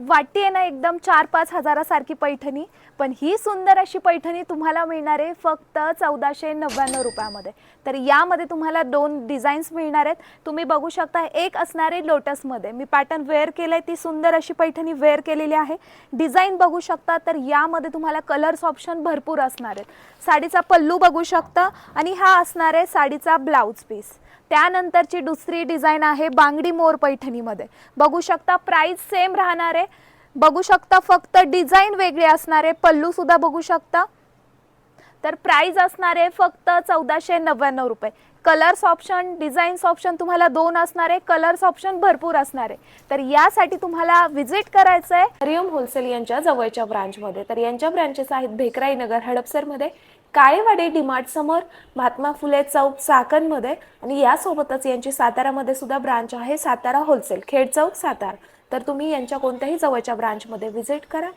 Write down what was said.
वाटते ना एकदम 4-5 हजारासारखी पैठणी, पण ही सुंदर अशी पैठणी तुम्हाला मिळणार आहे फक्त 1499 रुपयामध्ये। तर यामध्ये तुम्हाला दोन डिझाईन्स मिळणार आहेत। तुम्ही बघू शकता एक असणार आहे लोटसमध्ये, मी पॅटर्न वेअर केलंय, ती सुंदर अशी पैठणी वेअर केलेली आहे। डिझाईन बघू शकता, तर यामध्ये तुम्हाला कलर्स ऑप्शन भरपूर असणार आहेत। साडीचा पल्लू बघू शकता आणि हा असणार आहे साडीचा ब्लाउज पीस। त्यानंतरची दुसरी डिझाइन आहे बांगडी मोर पैठणीमध्ये, बघू शकता प्राइस सेम राहणार आहे। बघू शकता फक्त डिझाइन वेगळे असणार आहे, पल्लू सुद्धा बघू शकता। तर प्राइस असणार आहे फक्त 1499 रुपये। कलर्स ऑप्शन डिझाईन्स ऑप्शन तुम्हाला दोन असणार आहे, कलर्स ऑप्शन भरपूर असणार आहे। तर यासाठी तुम्हाला विजिट करायचं आहे हरिओम होलसेल यांच्या जवळच्या ब्रांचमध्ये। तर यांच्या ब्रांचेस आहेत भेकराई नगर हडपसरमध्ये, काळेवाडी डीमार्ट समोर, महात्मा फुले चौक चाकणमध्ये, आणि यासोबतच यांची सातारामध्ये सुद्धा ब्रांच आहे, सातारा होलसेल खेड चौक सातारा। तर तुम्ही यांच्या कोणत्याही जवळच्या ब्रांचमध्ये विजिट करा।